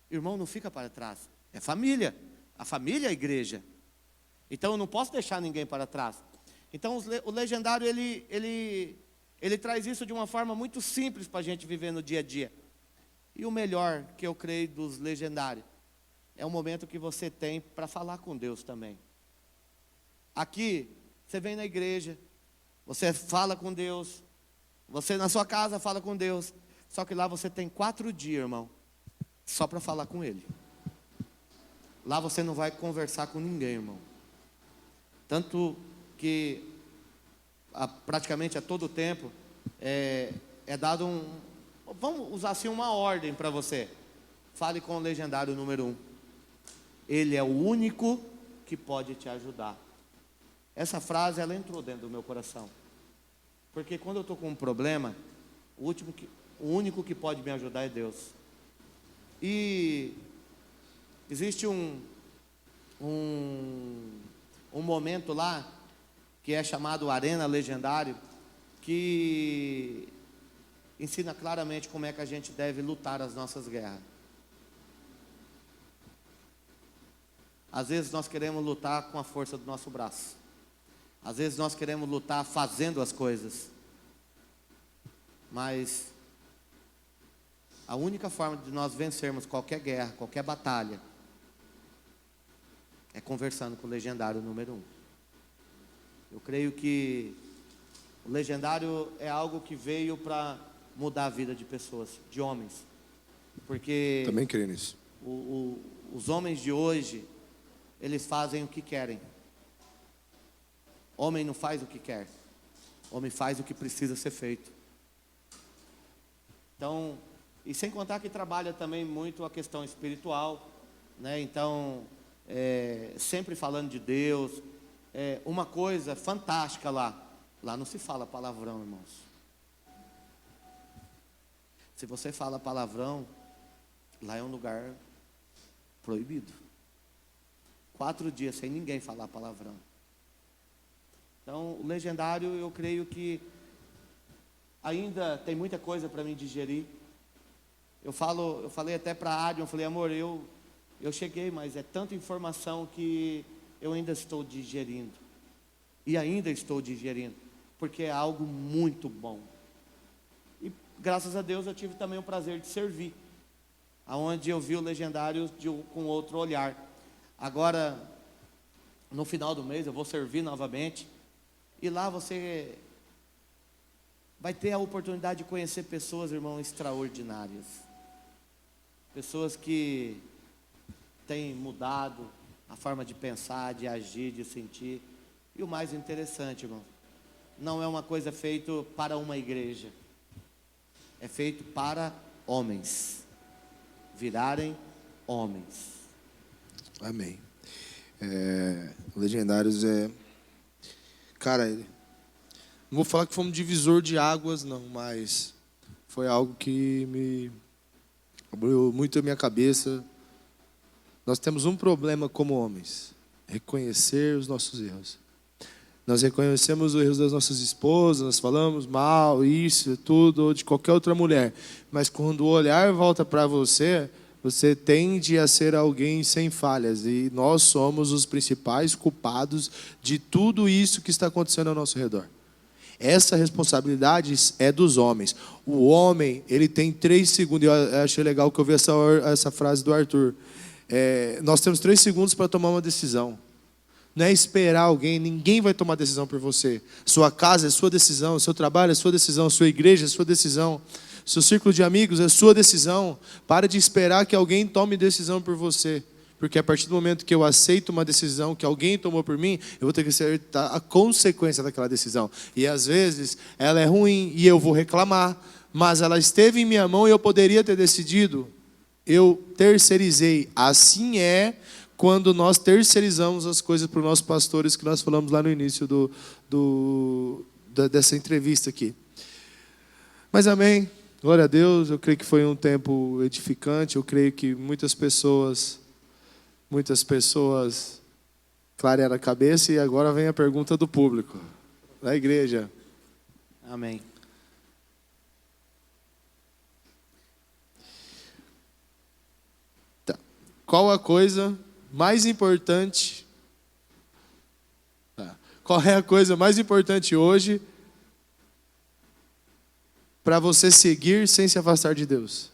O irmão não fica para trás. É família. A família é a igreja. Então eu não posso deixar ninguém para trás. Então o legendário, ele traz isso de uma forma muito simples para a gente viver no dia a dia. E o melhor que eu creio dos legendários é o momento que você tem para falar com Deus também. Aqui, você vem na igreja, você fala com Deus, você na sua casa fala com Deus, só que lá você tem 4 dias, irmão, só para falar com Ele. Lá você não vai conversar com ninguém, irmão. Tanto que praticamente a todo tempo é dado vamos usar assim uma ordem para você. Fale com o legendário número 1. Ele é o único que pode te ajudar. Essa frase, ela entrou dentro do meu coração. Porque quando eu estou com um problema, o único que pode me ajudar é Deus. E existe um momento lá, que é chamado Arena Legendário, que ensina claramente como é que a gente deve lutar as nossas guerras. Às vezes nós queremos lutar com a força do nosso braço. Às vezes nós queremos lutar fazendo as coisas. Mas a única forma de nós vencermos qualquer guerra, qualquer batalha, é conversando com o legendário número 1. Eu creio que o legendário é algo que veio para mudar a vida de pessoas, de homens. Porque também creio nisso. Os homens de hoje, eles fazem o que querem. Homem não faz o que quer. Homem faz o que precisa ser feito. Então, e sem contar que trabalha também muito a questão espiritual, né? Então, sempre falando de Deus. Uma coisa fantástica lá não se fala palavrão, irmãos. Se você fala palavrão, lá é um lugar proibido. 4 dias sem ninguém falar palavrão. Então, o legendário, eu creio que ainda tem muita coisa para mim digerir. Eu falei até para a Adrian, eu falei, amor, eu cheguei, mas é tanta informação que eu ainda estou digerindo. E ainda estou digerindo, porque é algo muito bom. E graças a Deus eu tive também o prazer de servir, aonde eu vi o legendário com outro olhar. Agora, no final do mês, eu vou servir novamente. E lá você vai ter a oportunidade de conhecer pessoas, irmão, extraordinárias. Pessoas que têm mudado a forma de pensar, de agir, de sentir. E o mais interessante, irmão, não é uma coisa feita para uma igreja. É feito para homens virarem homens. Amém. Legendários cara, não vou falar que foi um divisor de águas, não, mas foi algo que me abriu muito a minha cabeça. Nós temos um problema como homens: reconhecer os nossos erros. Nós reconhecemos os erros das nossas esposas, nós falamos mal, isso, tudo, ou de qualquer outra mulher. Mas quando o olhar volta para você, você tende a ser alguém sem falhas. E nós somos os principais culpados de tudo isso que está acontecendo ao nosso redor. Essa responsabilidade é dos homens. O homem, ele tem 3 segundos. Eu achei legal que eu vi essa frase do Arthur. Nós temos 3 segundos para tomar uma decisão. Não é esperar alguém, ninguém vai tomar decisão por você. Sua casa é sua decisão, seu trabalho é sua decisão, sua igreja é sua decisão, seu círculo de amigos é sua decisão. Para de esperar que alguém tome decisão por você. Porque a partir do momento que eu aceito uma decisão que alguém tomou por mim, eu vou ter que aceitar a consequência daquela decisão. E às vezes ela é ruim e eu vou reclamar, mas ela esteve em minha mão e eu poderia ter decidido. Eu terceirizei. Assim é quando nós terceirizamos as coisas para os nossos pastores, que nós falamos lá no início dessa entrevista aqui. Mas amém, glória a Deus. Eu creio que foi um tempo edificante. Eu creio que muitas pessoas clarearam a cabeça. E agora vem a pergunta do público, da igreja. Amém. Tá. Qual a coisa mais importante Qual é a coisa mais importante hoje para você seguir sem se afastar de Deus?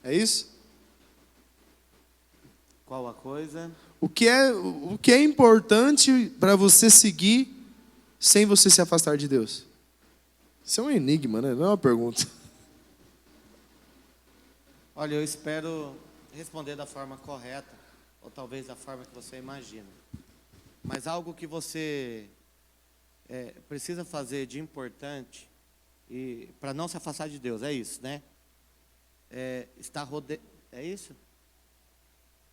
É isso? Qual a coisa? O que é importante para você seguir sem você se afastar de Deus? Isso é um enigma, né? Não é uma pergunta. Olha, eu espero responder da forma correta, ou talvez da forma que você imagina. Mas algo que você precisa fazer de importante e para não se afastar de Deus, é isso, né? Está rodeado. É isso?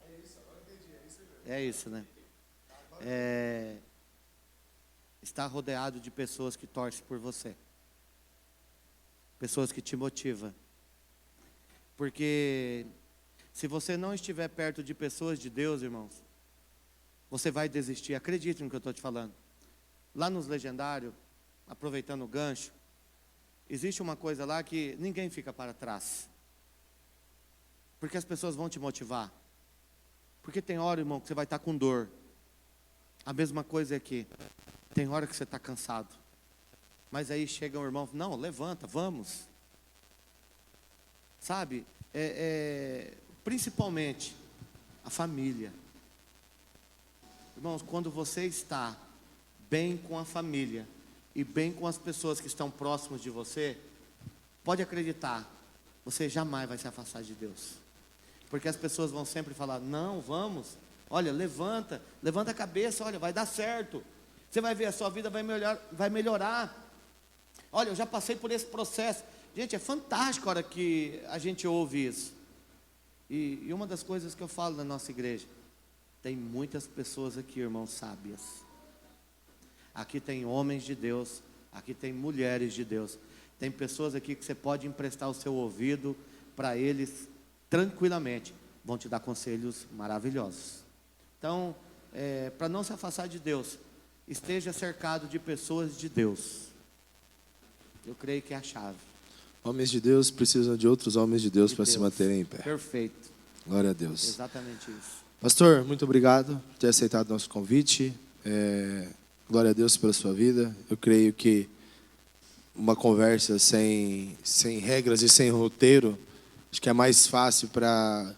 É isso, agora entendi. É isso, né? Está rodeado de pessoas que torcem por você. Pessoas que te motivam. Porque se você não estiver perto de pessoas de Deus, irmãos, você vai desistir. Acredite no que eu estou te falando. Lá nos legendários, aproveitando o gancho, existe uma coisa lá que ninguém fica para trás. Porque as pessoas vão te motivar. Porque tem hora, irmão, que você vai estar com dor. A mesma coisa é que tem hora que você está cansado. Mas aí chega um irmão, não, levanta, vamos. Sabe, principalmente a família. Irmãos, quando você está bem com a família e bem com as pessoas que estão próximas de você, pode acreditar, você jamais vai se afastar de Deus. Porque as pessoas vão sempre falar, não, vamos, olha, levanta a cabeça, olha, vai dar certo. Você vai ver, a sua vida vai melhorar. Olha, eu já passei por esse processo. Gente, é fantástico a hora que a gente ouve isso. E uma das coisas que eu falo na nossa igreja, tem muitas pessoas aqui, irmãos, sábias. Aqui tem homens de Deus, aqui tem mulheres de Deus. Tem pessoas aqui que você pode emprestar o seu ouvido para eles tranquilamente. Vão te dar conselhos maravilhosos. Então, para não se afastar de Deus, esteja cercado de pessoas de Deus. Eu creio que é a chave. Homens de Deus precisam de outros homens de Deus para se Deus. manterem em pé. Perfeito. Glória a Deus. Exatamente isso. Pastor, muito obrigado por ter aceitado nosso convite. Glória a Deus pela sua vida. Eu creio que uma conversa sem regras e sem roteiro, acho que é mais fácil para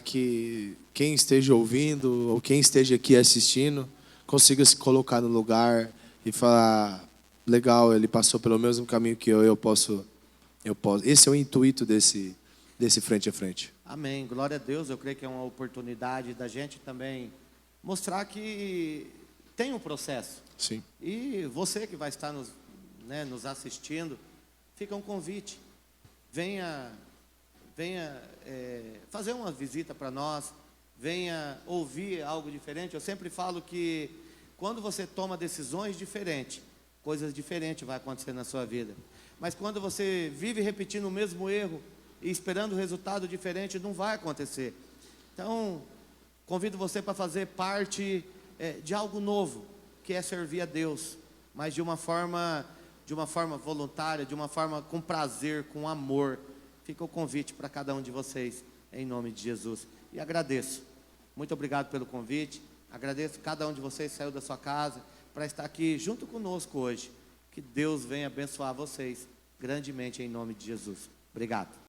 que quem esteja ouvindo ou quem esteja aqui assistindo consiga se colocar no lugar e falar, legal, ele passou pelo mesmo caminho que eu posso. Esse é o intuito desse frente a frente. Amém, glória a Deus. Eu creio que é uma oportunidade da gente também mostrar que tem um processo. Sim. E você que vai estar nos assistindo, fica um convite. Venha fazer uma visita para nós, venha ouvir algo diferente. Eu sempre falo que quando você toma decisões diferentes, coisas diferentes vão acontecer na sua vida. Mas quando você vive repetindo o mesmo erro e esperando resultado diferente, não vai acontecer. Então, convido você para fazer parte de algo novo, que é servir a Deus, mas de uma forma voluntária, de uma forma com prazer, com amor. Fica o convite para cada um de vocês, em nome de Jesus. E agradeço. Muito obrigado pelo convite. Agradeço cada um de vocês que saiu da sua casa para estar aqui junto conosco hoje. Que Deus venha abençoar vocês grandemente em nome de Jesus. Obrigado.